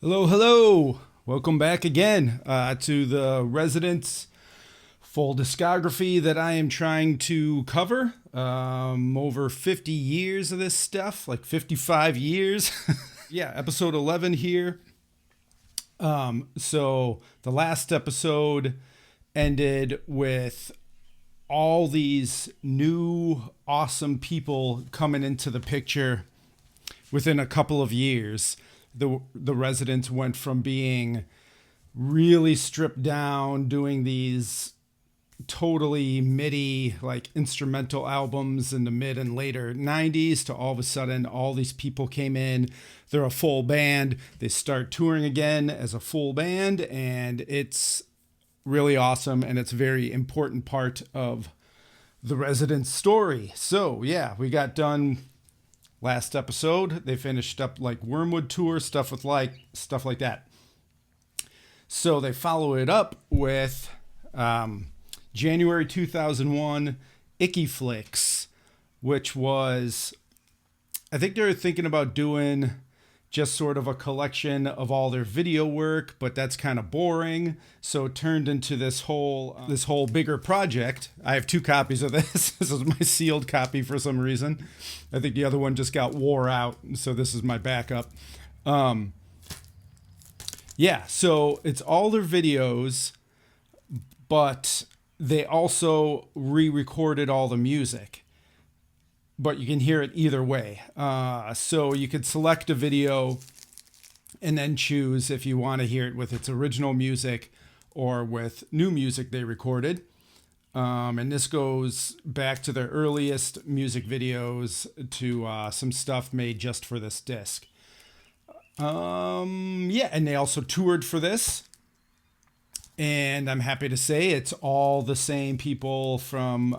Hello, hello. Welcome back again to the Residents full discography that I am trying to cover. Over 50 years of this stuff, like 55 years. Yeah, episode 11 here. So the last episode ended with all these new awesome people coming into the picture within a couple of years. The Residents went from being really stripped down, doing these totally MIDI like instrumental albums in the mid and later 90s, to all of a sudden all these people came in. They're a full band. They start touring again as a full band, and it's really awesome, and it's a very important part of the Residents story. So yeah, we got done last episode. They finished up like Wormwood tour, stuff like that. So they follow it up with January 2001 Icky Flix, which was, I think they were thinking about doing just sort of a collection of all their video work, but that's kind of boring. So it turned into this whole bigger project. I have two copies of this. This is my sealed copy for some reason. I think the other one just got wore out, so this is my backup. Yeah, so it's all their videos, but they also re-recorded all the music. But you can hear it either way. So you could select a video and then choose if you want to hear it with its original music or with new music they recorded. And this goes back to their earliest music videos to some stuff made just for this disc. Yeah, and they also toured for this. And I'm happy to say it's all the same people from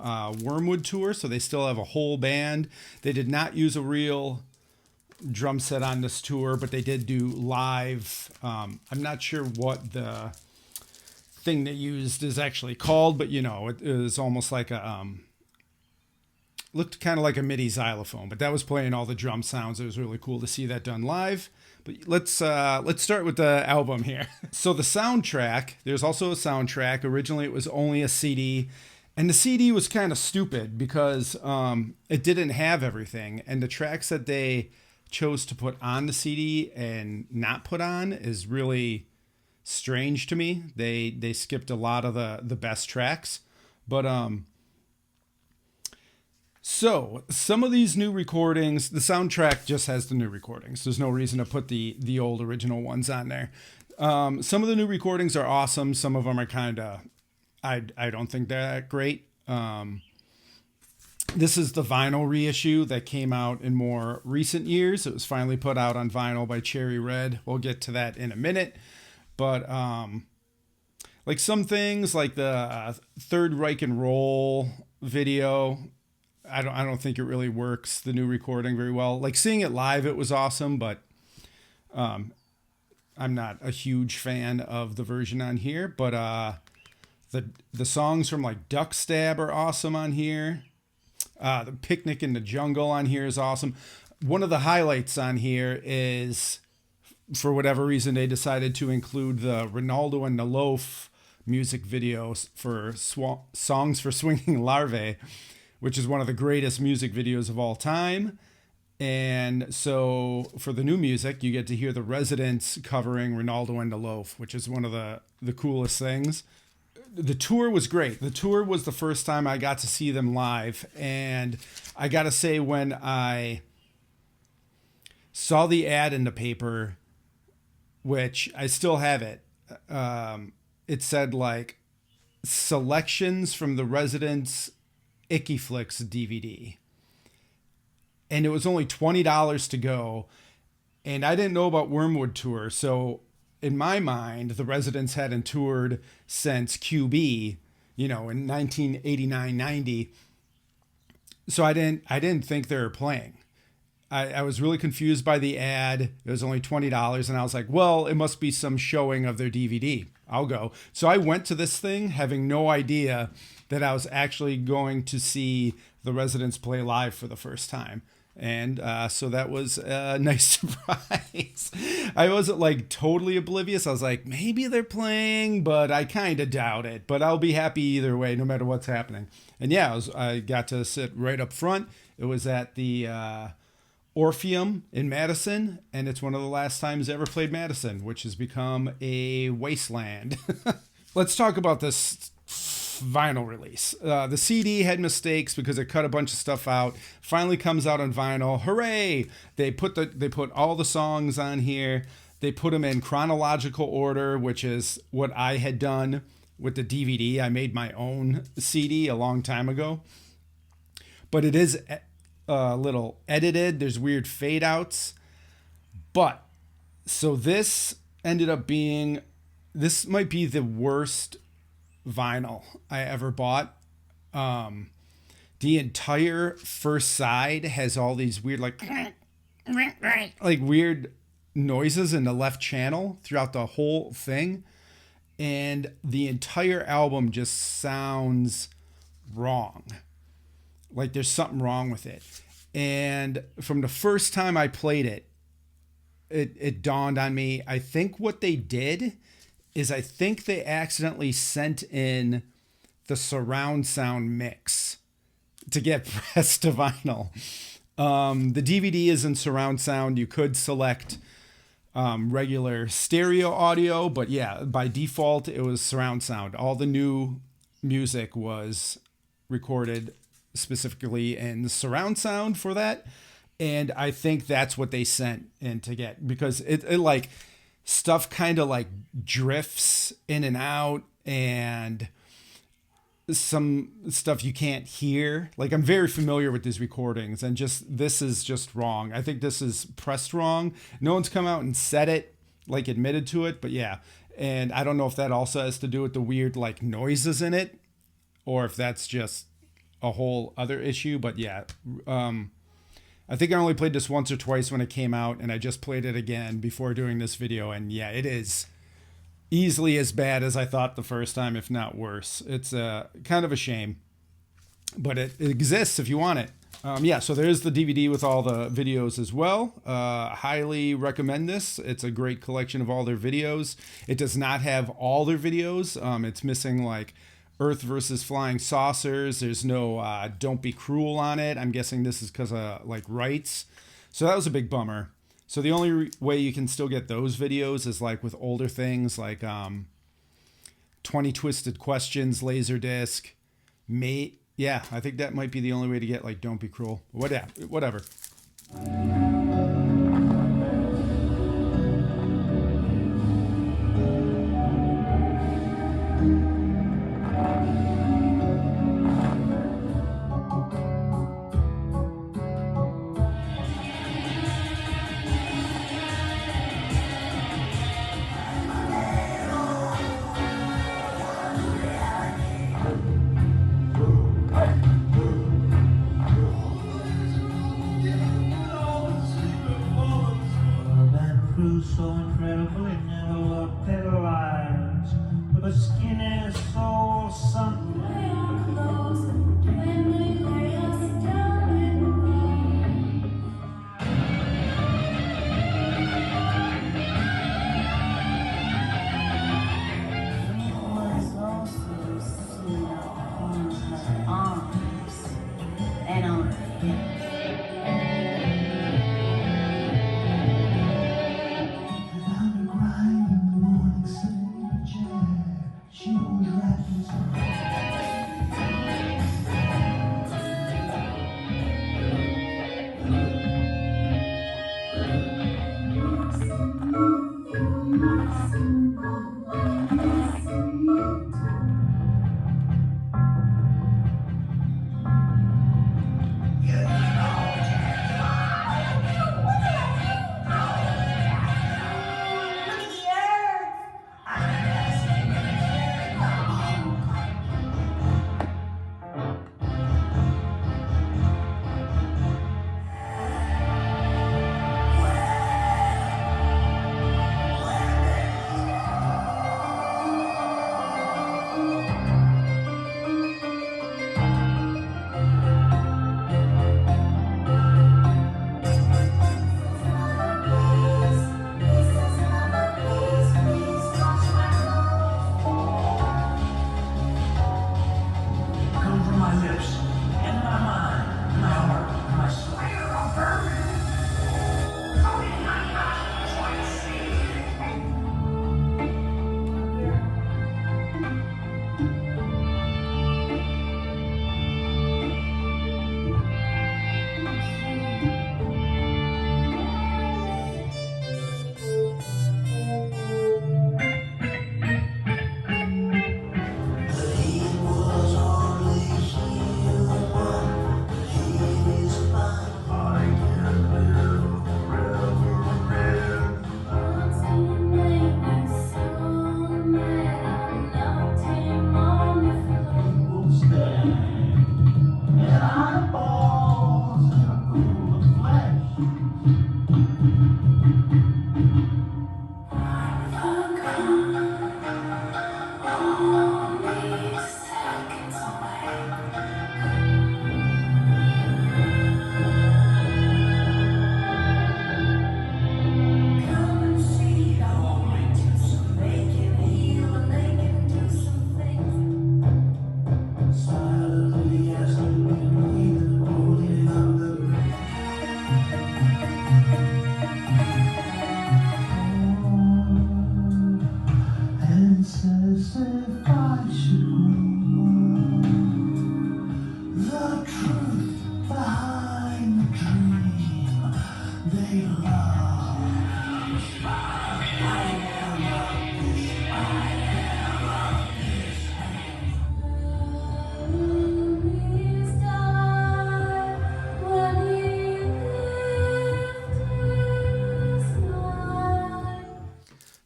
Wormwood tour, so they still have a whole band. They did not use a real drum set on this tour, but they did do live. I'm not sure what the thing they used is actually called, but you know, it was almost like a looked kind of like a MIDI xylophone, but that was playing all the drum sounds. It was really cool to see that done live. But let's start with the album here. So the soundtrack, there's also a soundtrack. Originally it was only a CD, and the CD was kind of stupid because it didn't have everything. And the tracks that they chose to put on the CD and not put on is really strange to me. They skipped a lot of the best tracks, but so some of these new recordings, the soundtrack just has the new recordings. There's no reason to put the old original ones on there. Some of the new recordings are awesome. Some of them are kind of, I don't think they're that great. This is the vinyl reissue that came out in more recent years. It was finally put out on vinyl by Cherry Red. We'll get to that in a minute. But like some things like the Third Reich and Roll video, I don't think it really works, the new recording, very well. Like seeing it live, it was awesome, but I'm not a huge fan of the version on here. But the songs from like Duck Stab are awesome on here. The Picnic in the Jungle on here is awesome. One of the highlights on here is, for whatever reason, they decided to include the Ronaldo and the Loaf music videos for Songs for Swinging Larvae, which is one of the greatest music videos of all time. And so for the new music, you get to hear the Residents covering Ronaldo and the Loaf, which is one of the coolest things. The tour was great. The tour was the first time I got to see them live. And I got to say, when I saw the ad in the paper, which I still have it, it said like selections from the Residents Icky Flix DVD, and it was only $20 to go, and I didn't know about Wormwood tour, so in my mind the Residents hadn't toured since QB, you know, in 1989-90, so I didn't think they were playing. I was really confused by the ad. It was only $20, and I was like, well, it must be some showing of their DVD. I'll go. So I went to this thing having no idea that I was actually going to see the Residents play live for the first time. And so that was a nice surprise. I wasn't like totally oblivious. I was like, maybe they're playing, but I kind of doubt it. But I'll be happy either way, no matter what's happening. And yeah, I got to sit right up front. It was at the Orpheum in Madison, and it's one of the last times I ever played Madison, which has become a wasteland. Let's talk about this vinyl release. The CD had mistakes because it cut a bunch of stuff out. Finally comes out on vinyl. Hooray! They put all the songs on here. They put them in chronological order, which is what I had done with the DVD. I made my own CD a long time ago, but it is a little edited. There's weird fade outs, but so this ended up being, this might be the worst vinyl I ever bought. The entire first side has all these weird like weird noises in the left channel throughout the whole thing, and the entire album just sounds wrong. Like there's something wrong with it. And from the first time I played it, it dawned on me. I think what they did is I think they accidentally sent in the surround sound mix to get pressed to vinyl. The DVD is in surround sound. You could select regular stereo audio, but yeah, by default, it was surround sound. All the new music was recorded specifically in surround sound for that. And I think that's what they sent in to get, because it like stuff kind of like drifts in and out, and some stuff you can't hear. Like I'm very familiar with these recordings, and just this is just wrong. I think this is pressed wrong. No one's come out and said it, like admitted to it, but yeah. And I don't know if that also has to do with the weird like noises in it, or if that's just a whole other issue. But yeah, I think I only played this once or twice when it came out, and I just played it again before doing this video. And yeah, it is easily as bad as I thought the first time, if not worse. It's kind of a shame, but it exists if you want it. Yeah, so there's the DVD with all the videos as well. Highly recommend this. It's a great collection of all their videos. It does not have all their videos. It's missing like Earth versus Flying Saucers. There's no Don't Be Cruel on it. I'm guessing this is because of like rights. So that was a big bummer. So the only way you can still get those videos is like with older things like 20 Twisted Questions, Laserdisc, Mate. Yeah, I think that might be the only way to get like Don't Be Cruel. Whatever. So incredible, it never looked paralyzed, but the skin is so something. She was wrapped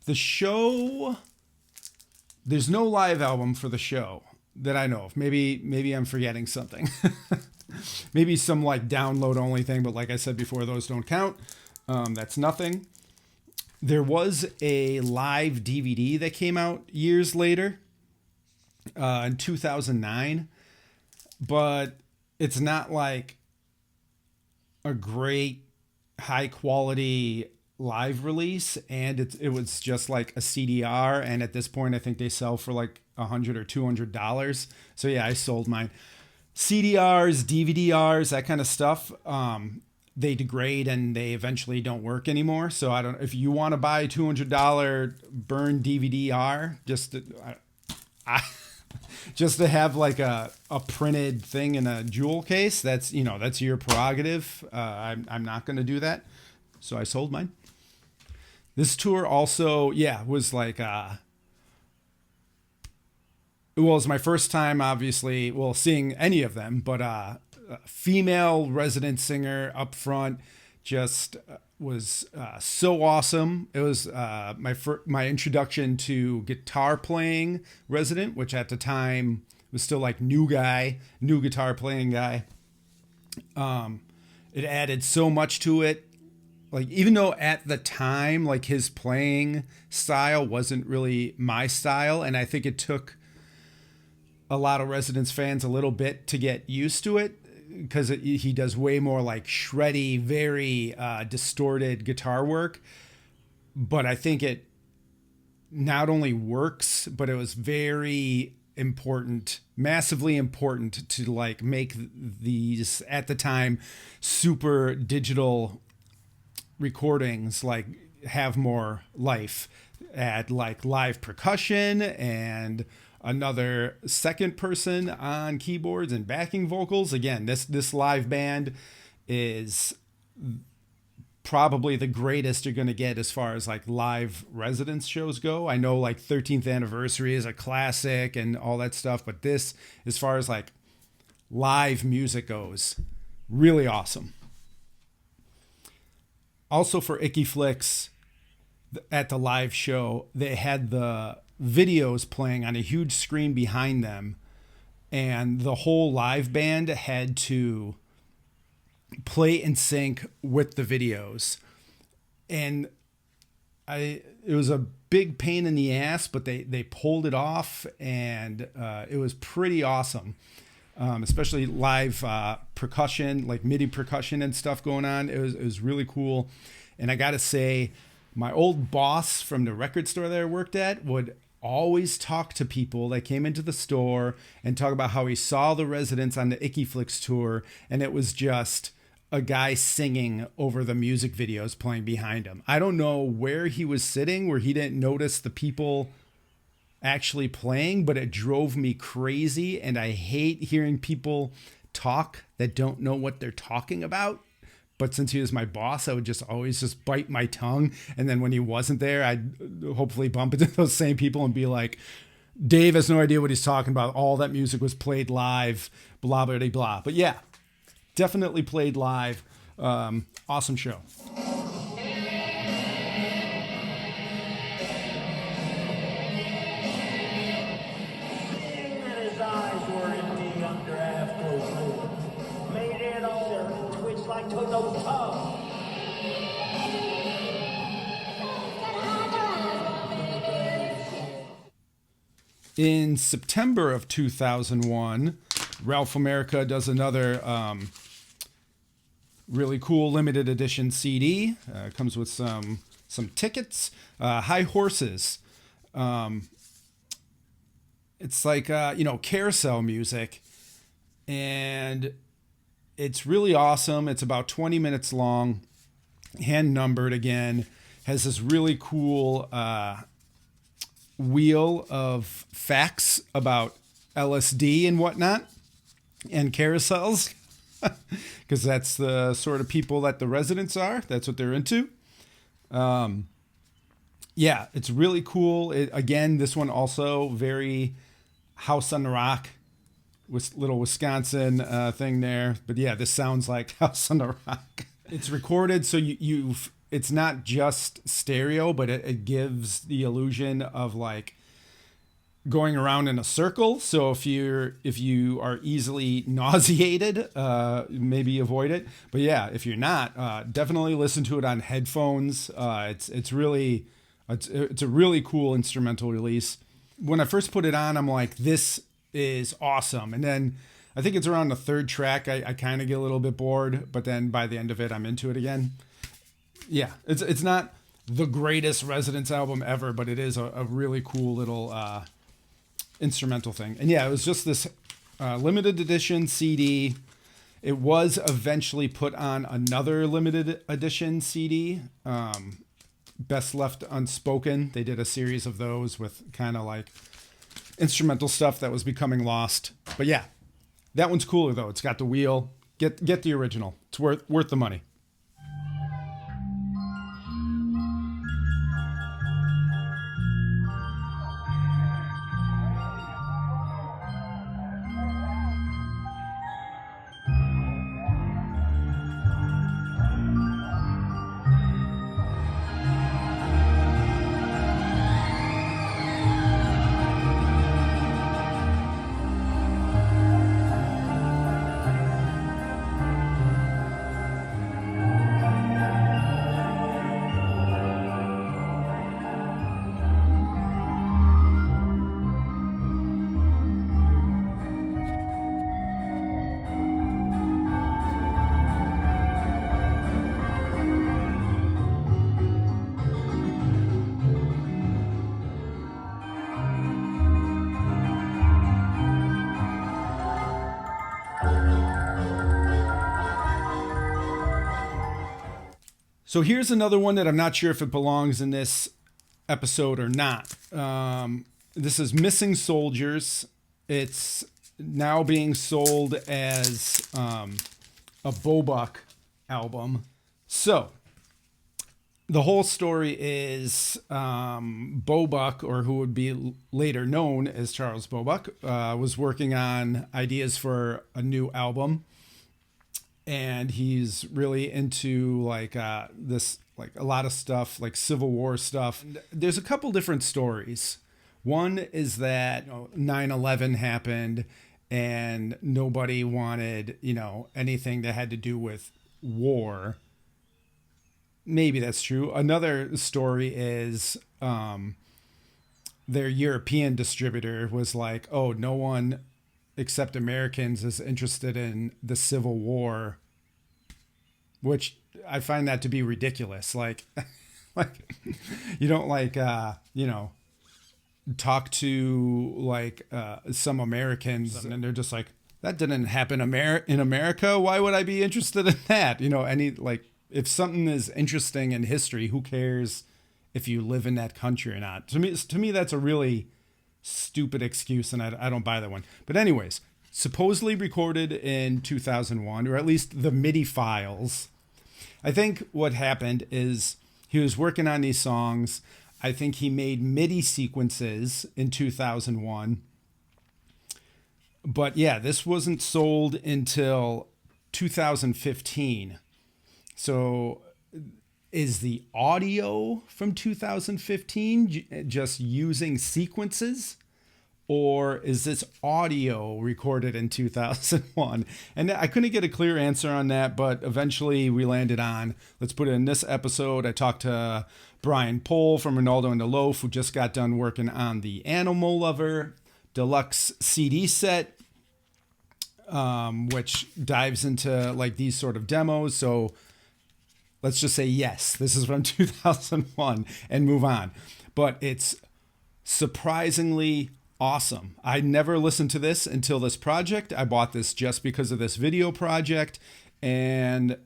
The show, there's no live album for the show that I know of. Maybe I'm forgetting something. Maybe some like download only thing, but like I said before, those don't count. That's nothing. There was a live DVD that came out years later, in 2009, but it's not like a great high quality live release, and it was just like a CDR, and at this point I think they sell for like $100 or $200. So yeah, I sold mine. CDRs, DVDRs, that kind of stuff, they degrade and they eventually don't work anymore. So I don't, if you want to buy a $200 burn DVD-R, just to have like a printed thing in a jewel case, that's your prerogative. I'm not going to do that. So I sold mine. This tour also, was like, it was my first time, obviously, seeing any of them, but a female resident singer up front just was so awesome. It was my introduction to guitar playing resident, which at the time was still like new guitar playing guy. It added so much to it. Like, even though at the time, like, his playing style wasn't really my style, and I think it took a lot of Residents fans a little bit to get used to it, because he does way more like shreddy, very distorted guitar work. But I think it not only works, but it was very important, massively important to like make these at the time super digital recordings like have more life, add like live percussion and another second person on keyboards and backing vocals. Again, this live band is probably the greatest you're going to get as far as like live Residents shows go. I know like 13th Anniversary is a classic and all that stuff, but this, as far as like live music goes, really awesome. Also for Icky Flix, at the live show, they had the videos playing on a huge screen behind them, and the whole live band had to play in sync with the videos. And it was a big pain in the ass, but they pulled it off, and it was pretty awesome. Especially live percussion, like MIDI percussion and stuff going on. It was really cool. And I got to say, my old boss from the record store that I worked at would always talk to people that came into the store and talk about how he saw the Residents on the Icky Flix tour, and it was just a guy singing over the music videos playing behind him. I don't know where he was sitting, where he didn't notice the people actually playing, but it drove me crazy, and I hate hearing people talk that don't know what they're talking about. But since he was my boss, I would just always just bite my tongue, and then when he wasn't there, I'd hopefully bump into those same people and be like, Dave has no idea what he's talking about. All that music was played live, blah blah blah blah. But yeah, definitely played live. Awesome show. In September of 2001, Ralph America does another really cool limited edition CD. Comes with some tickets. High Horses. It's like carousel music, and it's really awesome. It's about 20 minutes long, hand numbered again. Has this really cool wheel of facts about LSD and whatnot and carousels, because that's the sort of people that the Residents are. That's what they're into. It's really cool. Again, this one also very House on the Rock, with little Wisconsin thing there. But yeah, this sounds like House on the Rock. It's recorded, so you it's not just stereo, but it gives the illusion of like going around in a circle. So if you are easily nauseated, maybe avoid it. But yeah, if you're not, definitely listen to it on headphones. It's a really cool instrumental release. When I first put it on, I'm like, this is awesome. And then I think it's around the third track, I kind of get a little bit bored, but then by the end of it, I'm into it again. Yeah, it's not the greatest Residence album ever, but it is a really cool little instrumental thing. And yeah, it was just this limited edition CD. It was eventually put on another limited edition CD, Best Left Unspoken. They did a series of those with kind of like instrumental stuff that was becoming lost. But yeah, that one's cooler though. It's got the wheel. Get the original. It's worth the money. So here's another one that I'm not sure if it belongs in this episode or not. This is Missing Soldiers. It's now being sold as a Bobuk album. So the whole story is Bobuk, or who would be later known as Charles Bobuk, was working on ideas for a new album. And he's really into like this, like a lot of stuff, like Civil War stuff. And there's a couple different stories. One is that 9/11 happened and nobody wanted, anything that had to do with war. Maybe that's true. Another story is their European distributor was like, oh, no one except Americans is interested in the Civil War, which I find that to be ridiculous. Like you don't talk to some Americans and they're just like, that didn't happen in America. Why would I be interested in that? If something is interesting in history, who cares if you live in that country or not? To me, that's a really stupid excuse, and I don't buy that one. But anyways, supposedly recorded in 2001, or at least the MIDI files. I think what happened is he was working on these songs. I think he made MIDI sequences in 2001. But yeah, this wasn't sold until 2015. So is the audio from 2015 just using sequences, or is this audio recorded in 2001? And I couldn't get a clear answer on that, but eventually we landed on, let's put it in this episode. I talked to Brian Pohl from Ronaldo and the Loaf, who just got done working on the Animal Lover deluxe CD set, which dives into like these sort of demos. So let's just say, yes, this is from 2001 and move on. But it's surprisingly awesome. I never listened to this until this project. I bought this just because of this video project, and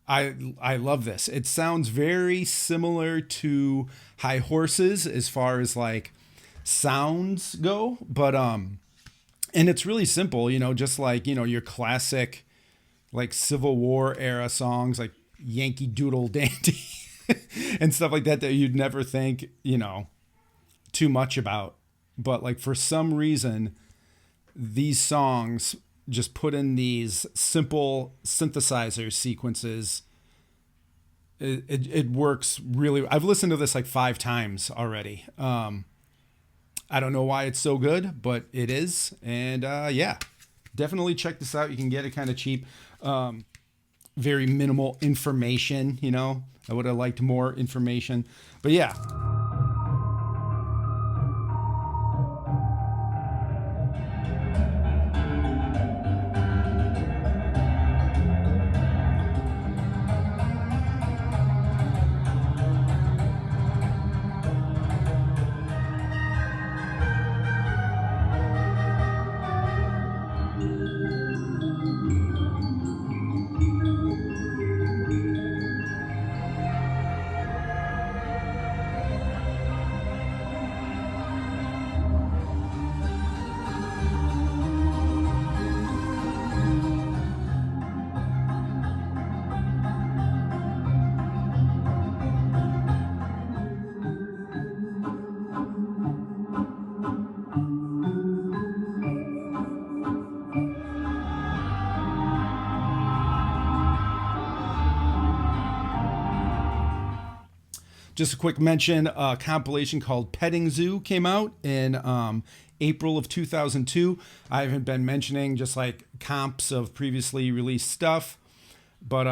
I love this. It sounds very similar to High Horses as far as like sounds go, but and it's really simple, just like, your classic like Civil War era songs like Yankee Doodle Dandy and stuff like that you'd never think, too much about. But like for some reason, these songs just put in these simple synthesizer sequences. it works really. I've listened to this like 5 times already. I don't know why it's so good, but it is. And yeah, definitely check this out. You can get it kind of cheap. Very minimal information, you know. I would have liked more information. But yeah. Just a quick mention, a compilation called Petting Zoo came out in April of 2002. I haven't been mentioning just like comps of previously released stuff. But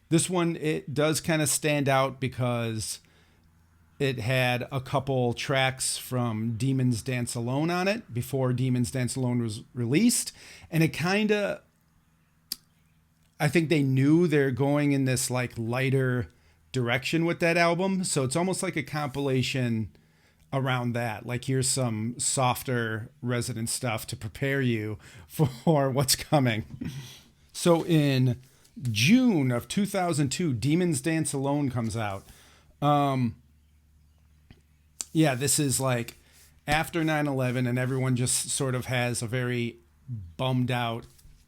this one, it does kind of stand out because it had a couple tracks from Demons Dance Alone on it before Demons Dance Alone was released. And it kind of, I think they knew they're going in this like lighter direction with that album, so it's almost like a compilation around that. Like, here's some softer Resident stuff to prepare you for what's coming. So in June of 2002, Demons Dance Alone comes out. Yeah, this is like after 9/11, and everyone just sort of has a very bummed out,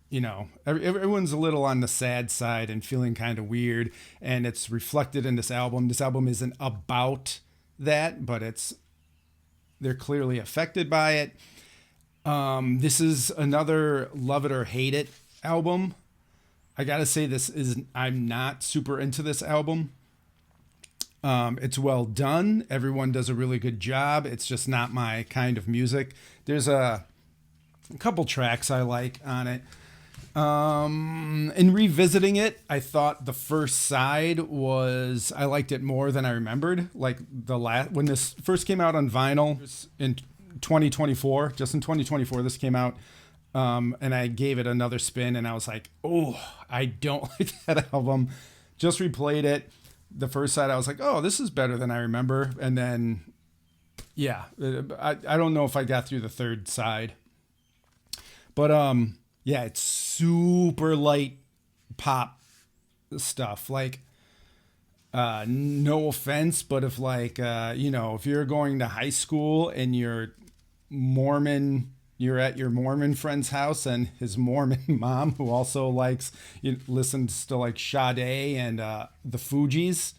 you know, everyone's a little on the sad side and feeling kind of weird, and it's reflected in this album. This album isn't about that, but they're clearly affected by it. This is another love it or hate it album. I gotta say, I'm not super into this album. It's well done. Everyone does a really good job. It's just not my kind of music. There's a couple tracks I like on it. In revisiting it, I thought the first side I liked it more than I remembered. Like when this first came out on vinyl in 2024, just in 2024, this came out. And I gave it another spin, and I was like, oh, I don't like that album. Just replayed it. The first side, I was like, oh, this is better than I remember. And then, yeah, I don't know if I got through the third side. But, yeah, it's super light pop stuff. Like, no offense, but if like, if you're going to high school and you're at your Mormon friend's house, and his Mormon mom, who also listens to like Sade and the Fugees,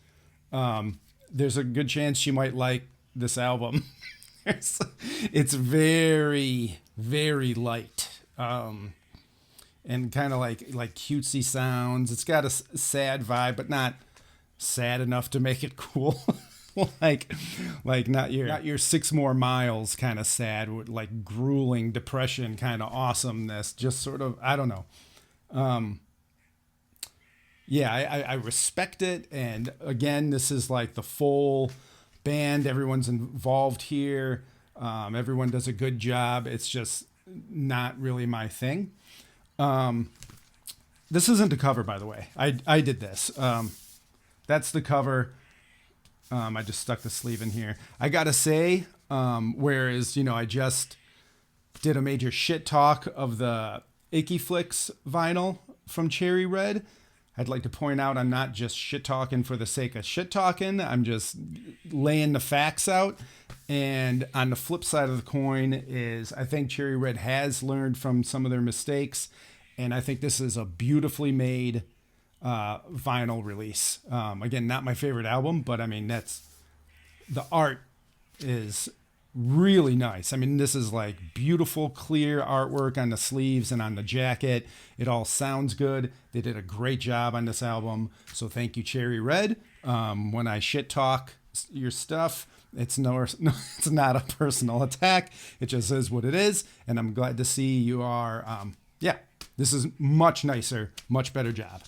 there's a good chance she might like this album. It's very, very light. And kind of like cutesy sounds. It's got a sad vibe, but not sad enough to make it cool. like not your 6 More Miles kind of sad, with like grueling depression kind of awesomeness. Just sort of, I don't know. Yeah, I respect it. And again, this is like the full band. Everyone's involved here. Everyone does a good job. It's just not really my thing. This isn't a cover, by the way. I did this. That's the cover. I just stuck the sleeve in here. I gotta say, whereas, I just did a major shit talk of the Icky Flix vinyl from Cherry Red, I'd like to point out I'm not just shit talking for the sake of shit talking. I'm just laying the facts out. And on the flip side of the coin is, I think Cherry Red has learned from some of their mistakes, and I think this is a beautifully made vinyl release. Again, not my favorite album, but I mean, the art is really nice. I mean, this is like beautiful, clear artwork on the sleeves and on the jacket. It all sounds good. They did a great job on this album. So thank you, Cherry Red. When I shit talk your stuff, it's it's not a personal attack. It just is what it is. And I'm glad to see you are, this is much nicer, much better job.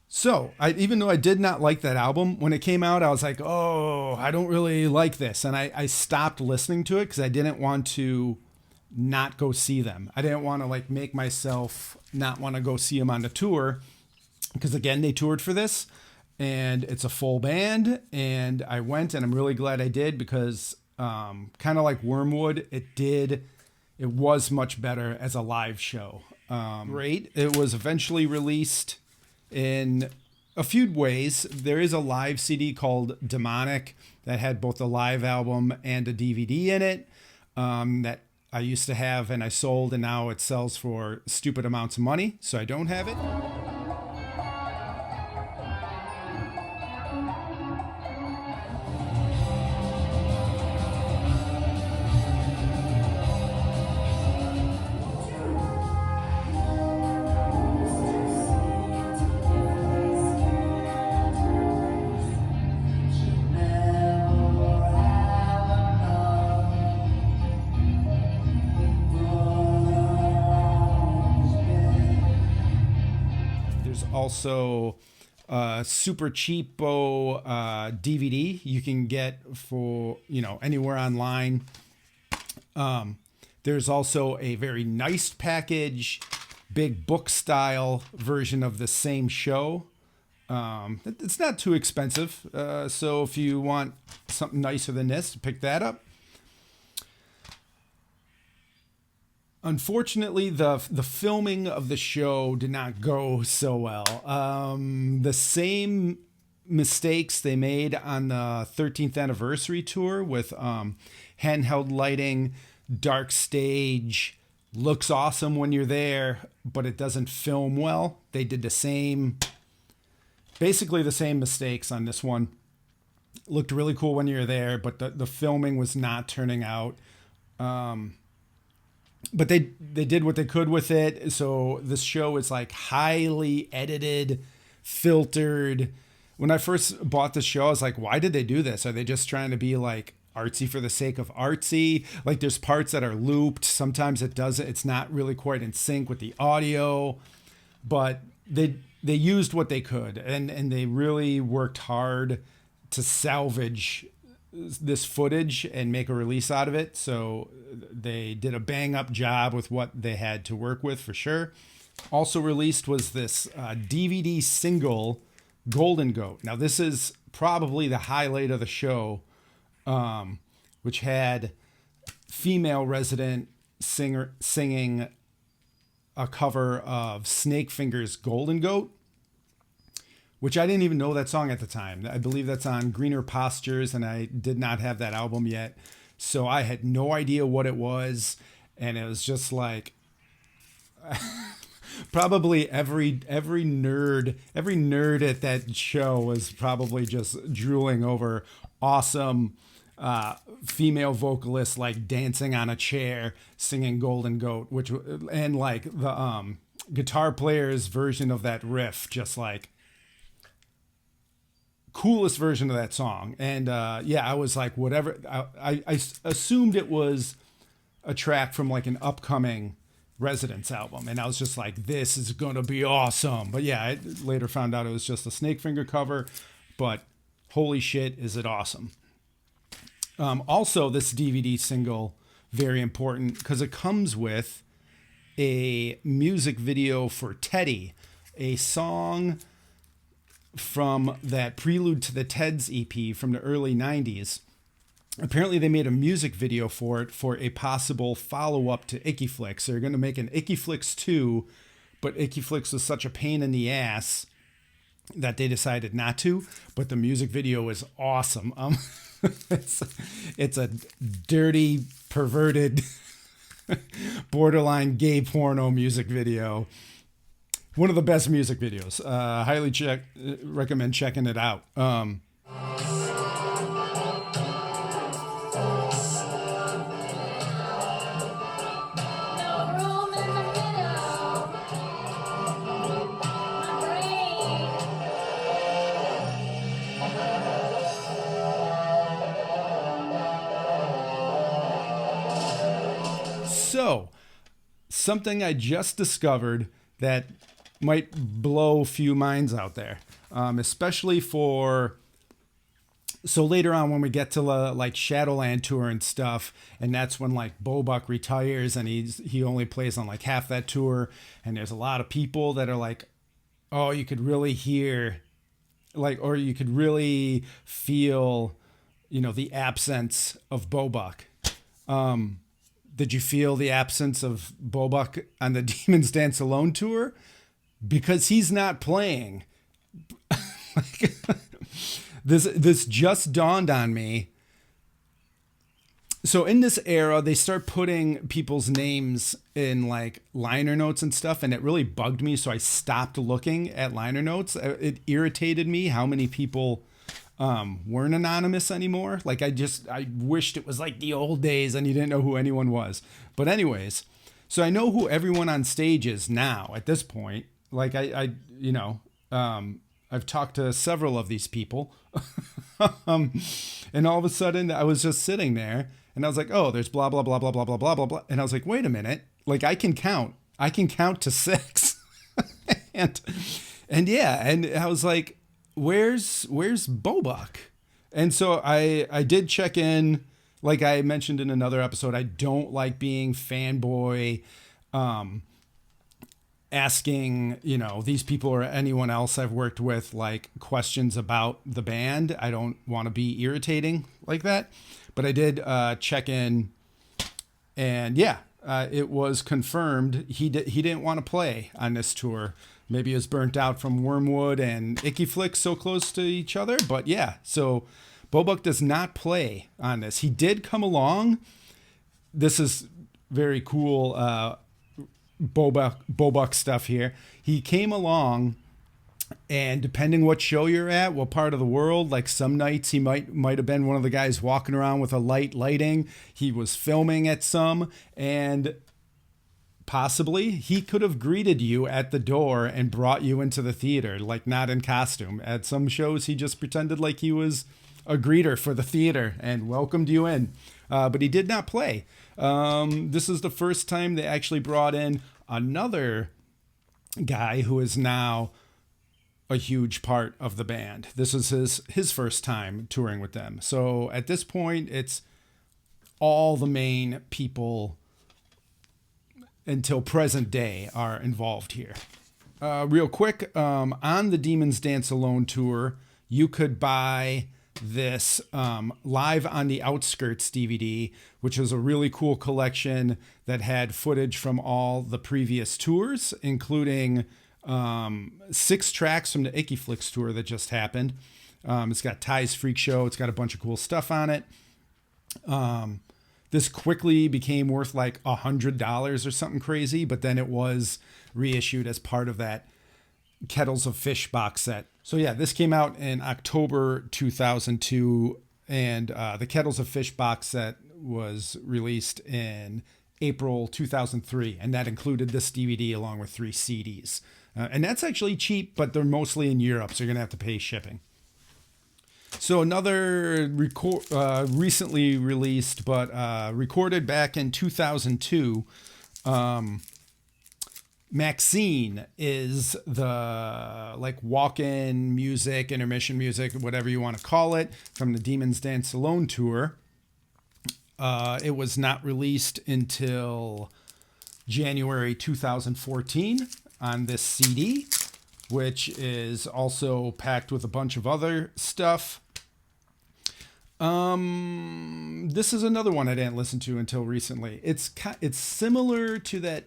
So, even though I did not like that album, when it came out, I was like, oh, I don't really like this. And I stopped listening to it because I didn't want to not go see them. I didn't want to like make myself not want to go see them on the tour. Because again, they toured for this and it's a full band. And I went and I'm really glad I did because kind of like Wormwood, it was much better as a live show. Great. It was eventually released in a few ways. There is a live CD called Demonic that had both a live album and a DVD in it that I used to have and I sold, and now it sells for stupid amounts of money, so I don't have it. Also super cheapo DVD you can get for anywhere online. There's also a very nice package, big book style version of the same show. It's not too expensive, so if you want something nicer than this, pick that up. Unfortunately, the filming of the show did not go so well. The same mistakes they made on the 13th anniversary tour with handheld lighting, dark stage, looks awesome when you're there, but it doesn't film well. They did basically the same mistakes on this one. Looked really cool when you're there, but the filming was not turning out But they did what they could with it. So this show is like highly edited, filtered. When I first bought the show, I was like, why did they do this? Are they just trying to be like artsy for the sake of artsy? Like there's parts that are looped. Sometimes it doesn't. It's not really quite in sync with the audio. But they used what they could, and they really worked hard to salvage this footage and make a release out of it. So they did a bang up job with what they had to work with for sure. Also released was this DVD single, Golden Goat. Now this is probably the highlight of the show, which had female resident singer singing a cover of Snakefinger's Golden Goat, which I didn't even know that song at the time. I believe that's on Greener Pastures, and I did not have that album yet. So I had no idea what it was. And it was just like probably every nerd at that show was probably just drooling over awesome female vocalists like dancing on a chair singing Golden Goat, which, and like the guitar player's version of that riff, just like coolest version of that song. And I was like, whatever. I assumed it was a track from like an upcoming Residents album, and I was just like, this is gonna be awesome. But yeah, I later found out it was just a Snakefinger cover, but holy shit, is it awesome. Also, this DVD single, very important because it comes with a music video for Teddy, a song from that Prelude to the Teds EP from the early 90s. Apparently they made a music video for it for a possible follow-up to Icky Flix. They're going to make an Icky Flix 2, but Icky Flix was such a pain in the ass that they decided not to. But the music video is awesome. It's a dirty, perverted, borderline gay porno music video. One of the best music videos. Highly recommend checking it out. So, something I just discovered that might blow a few minds out there, especially for, so later on when we get to like Shadowland tour and stuff, and that's when like Bobuk retires and he only plays on like half that tour, and there's a lot of people that are like, oh, you could really hear, like, or you could really feel, you know, the absence of Bobuk. Did you feel the absence of Bobuk on the Demons Dance Alone tour? Because he's not playing. Like, this just dawned on me. So in this era, they start putting people's names in like liner notes and stuff, and it really bugged me. So I stopped looking at liner notes. It irritated me how many people weren't anonymous anymore. Like I wished it was like the old days and you didn't know who anyone was. But anyways, so I know who everyone on stage is now at this point. Like I've talked to several of these people, and all of a sudden I was just sitting there and I was like, oh, there's blah, blah, blah, blah, blah, blah, blah, blah, blah. And I was like, wait a minute. Like I can count to 6. and yeah. And I was like, where's Bobuk? And so I did check in, like I mentioned in another episode. I don't like being fanboy, asking, you know, these people or anyone else I've worked with, like questions about the band. I don't want to be irritating like that, but I did check in, and yeah, it was confirmed he didn't want to play on this tour. Maybe he was burnt out from Wormwood and Icky Flix so close to each other. But yeah, so Bobuk does not play on this. He did come along. This is very cool Bobuk stuff here. He came along And depending what show you're at, what part of the world, like some nights he might have been one of the guys walking around with a lighting. He was filming at some, and possibly he could have greeted you at the door and brought you into the theater, like not in costume. At some shows, he just pretended like he was a greeter for the theater and welcomed you in. But he did not play. This is the first time they actually brought in another guy who is now a huge part of the band. This is his first time touring with them. So at this point, it's all the main people until present day are involved here. Real quick, on the Demons Dance Alone tour, you could buy this Live on the Outskirts DVD, which was a really cool collection that had footage from all the previous tours, including 6 tracks from the Icky Flix tour that just happened. It's got Ty's Freak Show. It's got a bunch of cool stuff on it. This quickly became worth like $100 or something crazy, but then it was reissued as part of that Kettles of Fish box set. So yeah, this came out in October 2002, and the Kettles of Fish box set was released in April 2003, and that included this DVD along with 3 CDs. And that's actually cheap, but they're mostly in Europe, so you're going to have to pay shipping. So another recently released, but recorded back in 2002, Maxine is the like walk-in music, intermission music, whatever you want to call it, from the Demons Dance Alone tour. It was not released until January 2014 on this CD, which is also packed with a bunch of other stuff. This is another one I didn't listen to until recently. It's similar to that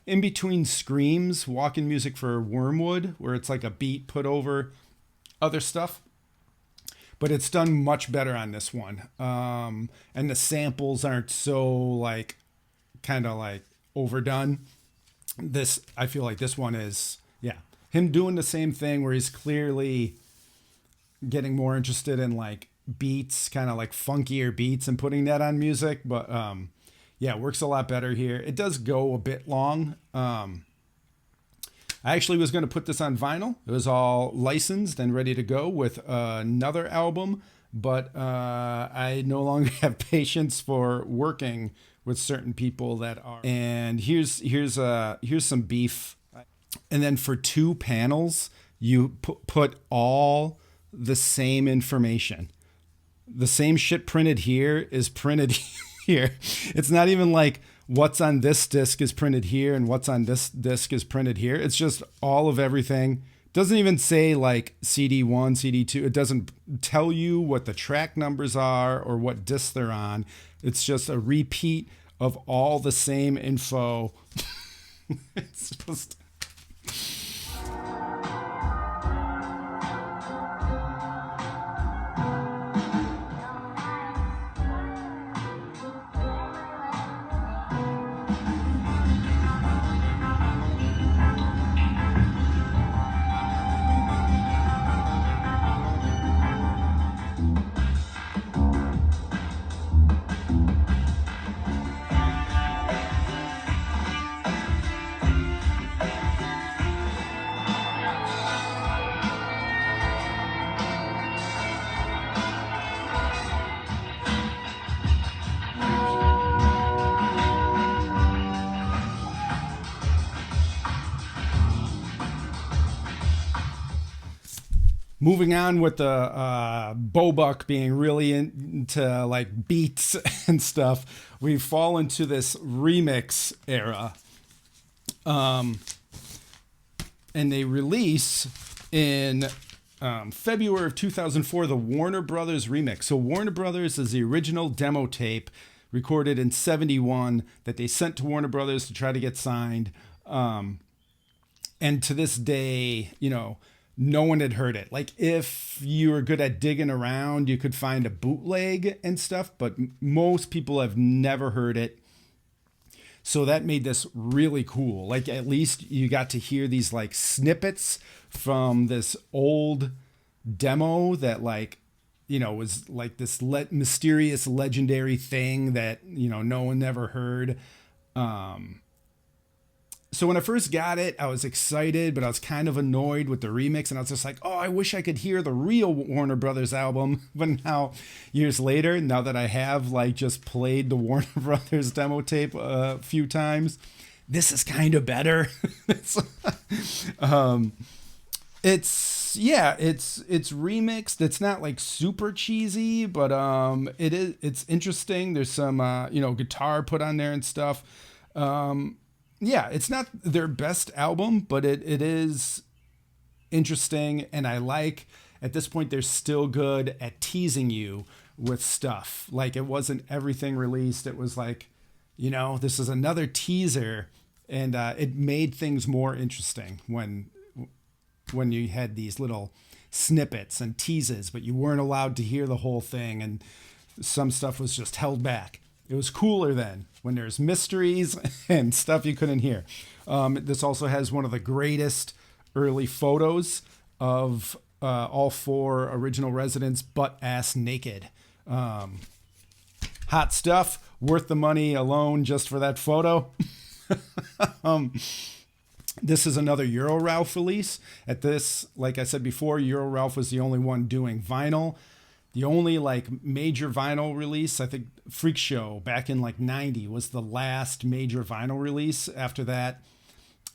In Between Screams walk-in music for Wormwood, where it's like a beat put over other stuff, but it's done much better on this one. And the samples aren't so like kind of like overdone. I feel like this one is, yeah, him doing the same thing where he's clearly getting more interested in like beats, kind of like funkier beats, and putting that on music. But yeah, it works a lot better here. It does go a bit long. I actually was going to put this on vinyl. It was all licensed and ready to go with another album, but I no longer have patience for working with certain people that are. And here's some beef. And then for 2 panels, you put all the same information. The same shit printed here is printed here. It's not even like what's on this disc is printed here and what's on this disc is printed here. It's just all of everything. It doesn't even say like CD1, CD2. It doesn't tell you what the track numbers are or what disc they're on. It's just a repeat of all the same info. It's just... Moving on with the Bobuk being really into like beats and stuff, we fall into this remix era. And they release in February of 2004 the Warner Brothers remix. So Warner Brothers is the original demo tape recorded in 1971 that they sent to Warner Brothers to try to get signed. And to this day, you know, no one had heard it. Like if you were good at digging around, you could find a bootleg and stuff, but most people have never heard it. So that made this really cool. Like at least you got to hear these like snippets from this old demo that like, was like this mysterious legendary thing that, no one ever heard. So when I first got it, I was excited, but I was kind of annoyed with the remix. And I was just like, oh, I wish I could hear the real Warner Brothers album. But now, years later, now that I have like just played the Warner Brothers demo tape a few times, this is kind of better. it's remixed. It's not like super cheesy, but it's interesting. There's some guitar put on there and stuff. Yeah, it's not their best album, but it is interesting. And I like, at this point, they're still good at teasing you with stuff. Like, it wasn't everything released. It was like, this is another teaser. And it made things more interesting when you had these little snippets and teases, but you weren't allowed to hear the whole thing. And some stuff was just held back. It was cooler then when there's mysteries and stuff you couldn't hear. This also has one of the greatest early photos of all 4 original residents butt-ass naked. Hot stuff, worth the money alone just for that photo. This is another Euro Ralph release. At this, like I said before, Euro Ralph was the only one doing vinyl. The only like major vinyl release, I think Freak Show back in like 90 was the last major vinyl release. After that,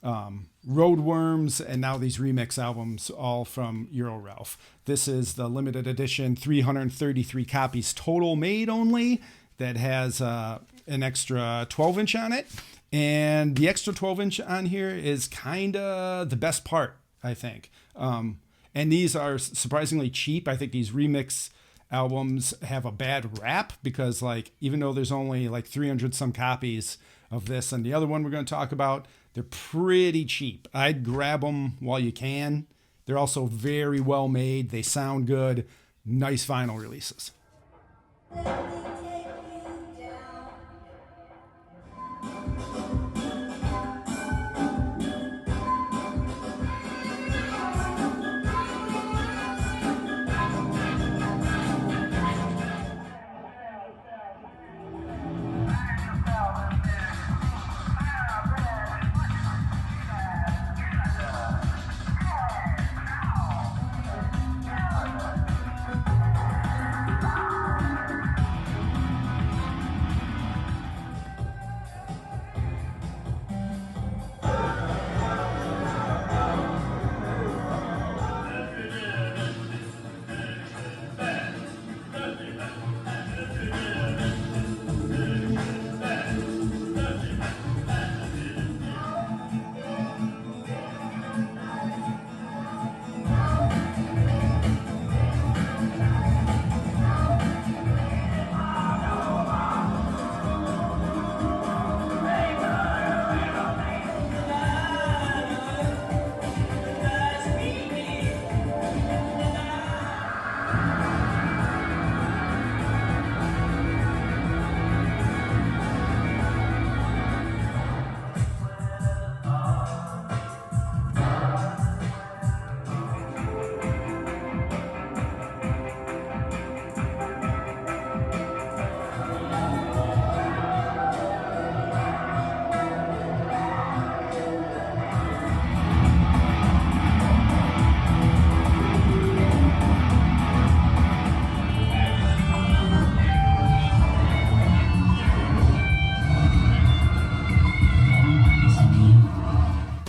Roadworms, and now these remix albums, all from Euro Ralph. This is the limited edition, 333 copies total made only, that has an extra 12-inch on it. And the extra 12-inch on here is kind of the best part, I think. And these are surprisingly cheap. I think these remix albums have a bad rap because, like, even though there's only like 300 some copies of this and the other one we're going to talk about, they're pretty cheap. I'd grab them while you can. They're also very well made. They sound good. Nice vinyl releases.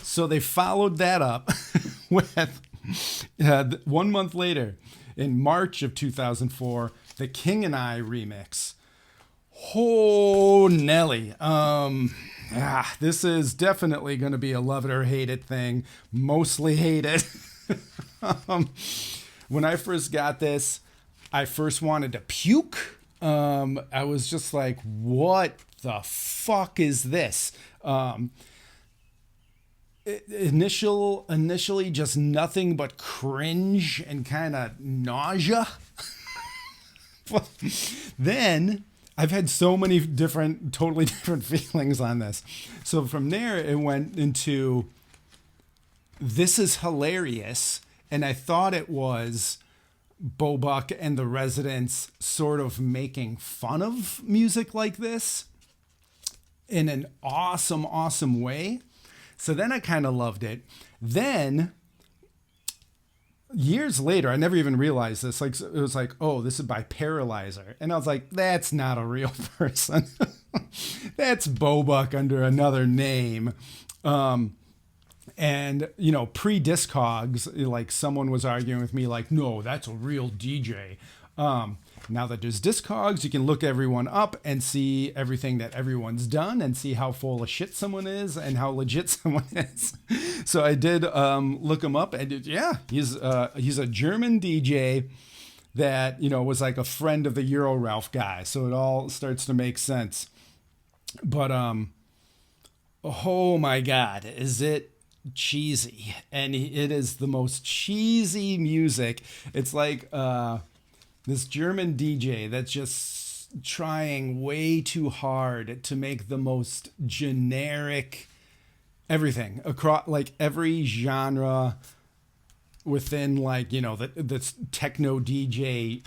So they followed that up with 1 month later, in March of 2004, the King and I remix. Oh, Nelly. This is definitely going to be a love it or hate it thing. Mostly hate it. When I first got this, I first wanted to puke. I was just like, what the fuck is this? Initially just nothing but cringe and kind of nausea. Then I've had so many different, totally different feelings on this. So from there, it went into, this is hilarious. And I thought it was Bobuk and the Residents sort of making fun of music like this in an awesome, awesome way. So then I kind of loved it. Then years later, I never even realized this. Like, it was like, oh, this is by Paralyzer. And I was like, that's not a real person. That's Bobuk under another name. And, you know, pre-Discogs, like someone was arguing with me like, no, that's a real DJ. Now that there's Discogs, you can look everyone up and see everything that everyone's done and see how full of shit someone is and how legit someone is. So I did look him up, and he's a German DJ that, you know, was like a friend of the Euro Ralph guy. So it all starts to make sense. But oh my God, is it cheesy? And it is the most cheesy music. It's like this German DJ that's just trying way too hard to make the most generic everything across, like every genre within, like, you know, the techno DJ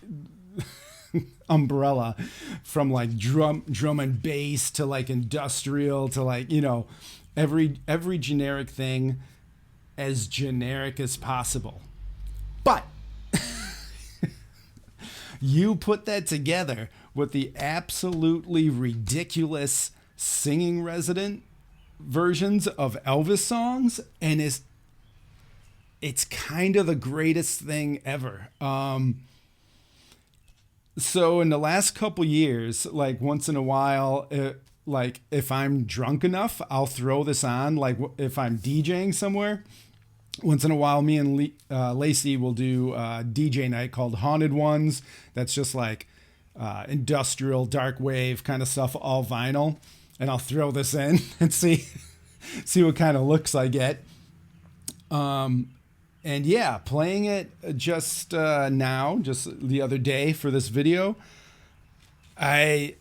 umbrella, from like drum and bass to like industrial to like, you know, every generic thing as generic as possible. But you put that together with the absolutely ridiculous singing resident versions of Elvis songs, and it's kind of the greatest thing ever. So in the last couple years, like once in a while, like if I'm drunk enough, I'll throw this on. Like if I'm DJing somewhere, once in a while, me and Lacey will do a DJ night called Haunted Ones. That's just like industrial, dark wave kind of stuff, all vinyl. And I'll throw this in and see what kind of looks I get. And yeah, playing it just now, just the other day for this video, I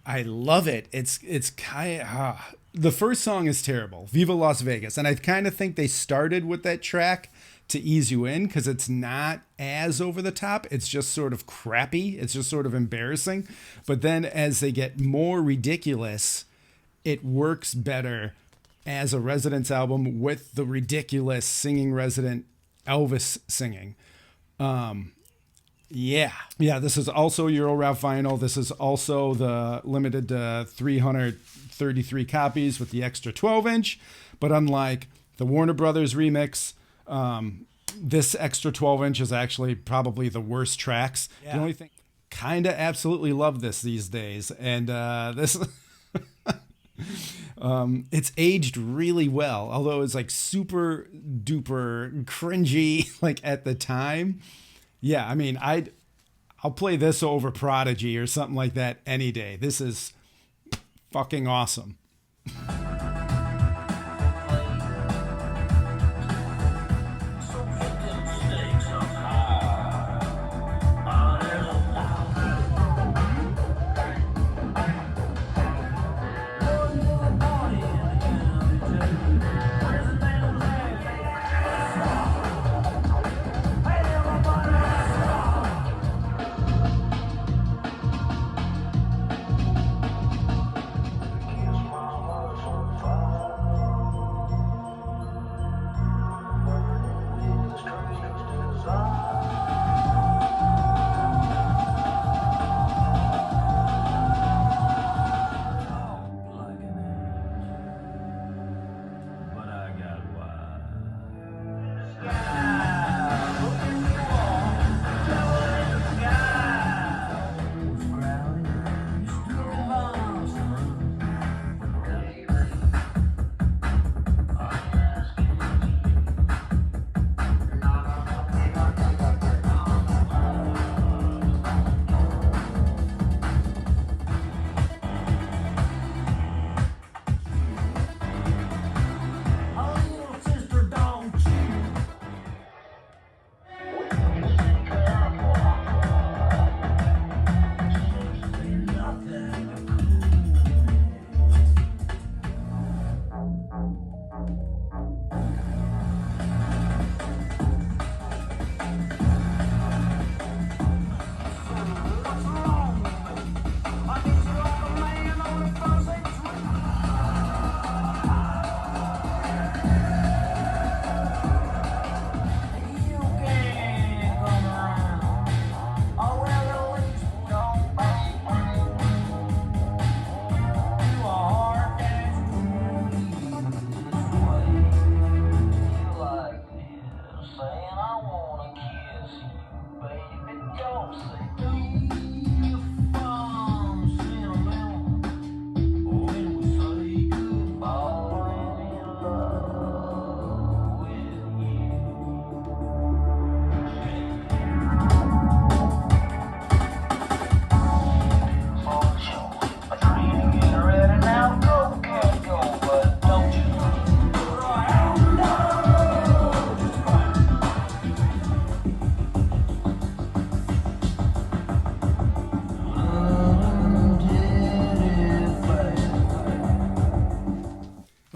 love it. It's kind of... the first song is terrible, Viva Las Vegas. And I kind of think they started with that track to ease you in because it's not as over the top. It's just sort of crappy. It's just sort of embarrassing. But then as they get more ridiculous, it works better as a Residents album with the ridiculous singing resident Elvis singing. Yeah, this is also Euro Ralph vinyl. This is also the limited to 333 copies with the extra 12-inch. But unlike the Warner Brothers remix, this extra 12-inch is actually probably the worst tracks. Yeah. The only thing, kind of absolutely love this these days. And this... it's aged really well, although it's like super duper cringy like at the time. Yeah, I mean, I'll play this over Prodigy or something like that any day. This is fucking awesome.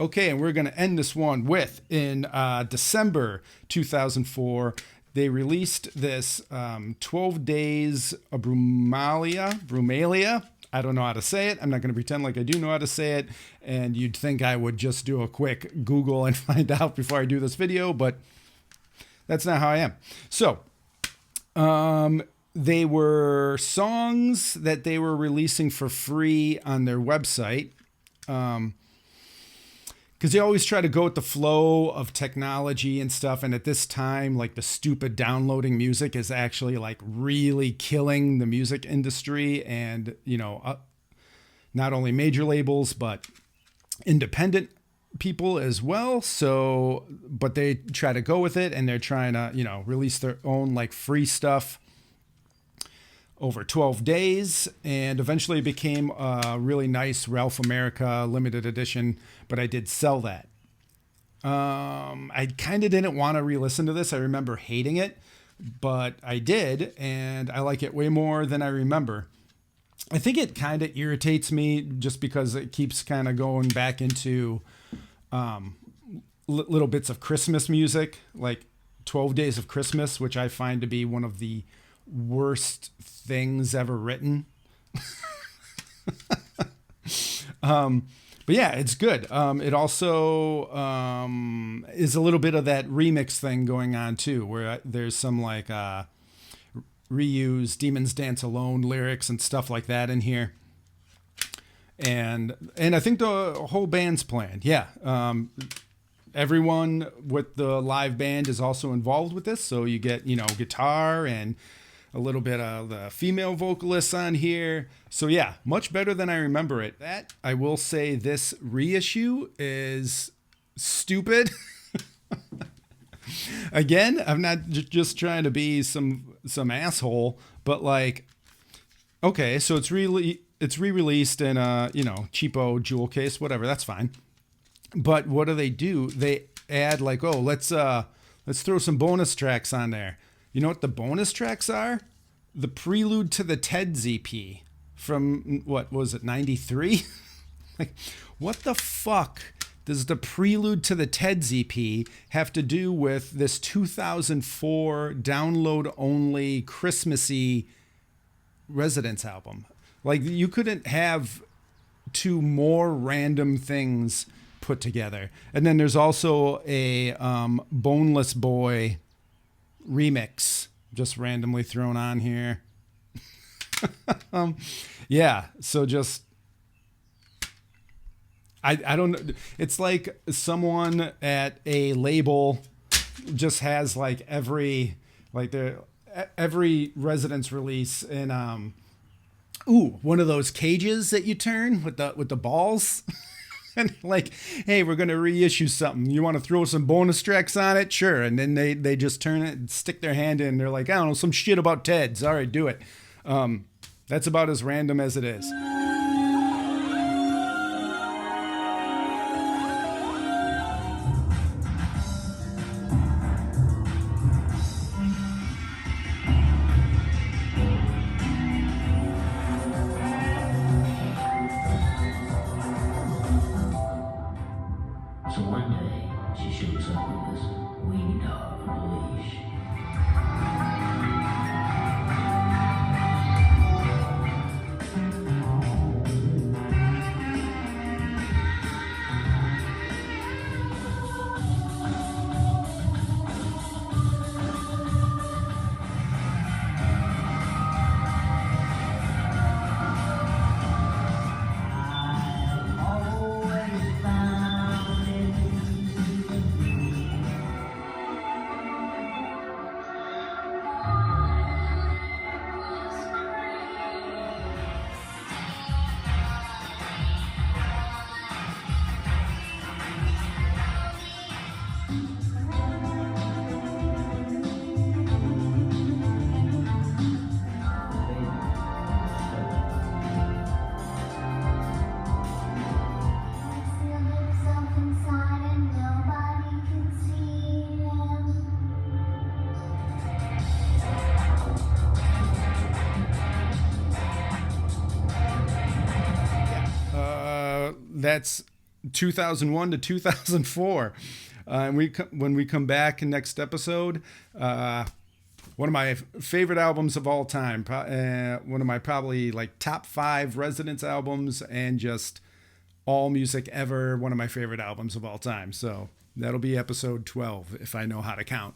Okay, and we're going to end this one with, in December 2004, they released this 12 Days of Brumalia. I don't know how to say it. I'm not going to pretend like I do know how to say it. And you'd think I would just do a quick Google and find out before I do this video, but that's not how I am. So, they were songs that they were releasing for free on their website. Because they always try to go with the flow of technology and stuff. And at this time, like, the stupid downloading music is actually like really killing the music industry. And, you know, not only major labels, but independent people as well. So, but they try to go with it, and they're trying to, you know, release their own like free stuff over 12 days, and eventually it became a really nice Ralph America limited edition, but I did sell that. I kind of didn't want to re-listen to this. I remember hating it, but I did, and I like it way more than I remember. I think it kind of irritates me just because it keeps kind of going back into little bits of Christmas music, like 12 Days of Christmas, which I find to be one of the worst things ever written. But yeah, it's good. It also is a little bit of that remix thing going on too, where there's some like reuse Demons Dance Alone lyrics and stuff like that in here. And I think the whole band's planned. Yeah. Everyone with the live band is also involved with this. So you get, you know, guitar and a little bit of the female vocalists on here. So yeah, much better than I remember it. That, I will say, this reissue is stupid. Again, I'm not just trying to be some asshole, but like, okay, so it's re-released in a, you know, cheapo jewel case, whatever, that's fine. But what do? They add like, oh, let's throw some bonus tracks on there. You know what the bonus tracks are? The prelude to the Ted's EP from, what was it, 93? Like, what the fuck does the prelude to the Ted's EP have to do with this 2004 download-only Christmassy Residence album? Like, you couldn't have two more random things put together. And then there's also a Boneless Boy remix just randomly thrown on here. Yeah, so just I don't know. It's like someone at a label just has like every Residence release in one of those cages that you turn with the balls. And like, hey, we're going to reissue something. You want to throw some bonus tracks on it? Sure. And then they just turn it and stick their hand in. They're like, I don't know, some shit about Ted's. All right, do it. That's about as random as it is. So one day, she shows up with this weenie dog on a leash. That's 2001 to 2004. And when we come back in next episode, one of my favorite albums of all time, one of my probably like top 5 Residents albums, and just all music ever, one of my favorite albums of all time. So that'll be episode 12 if I know how to count.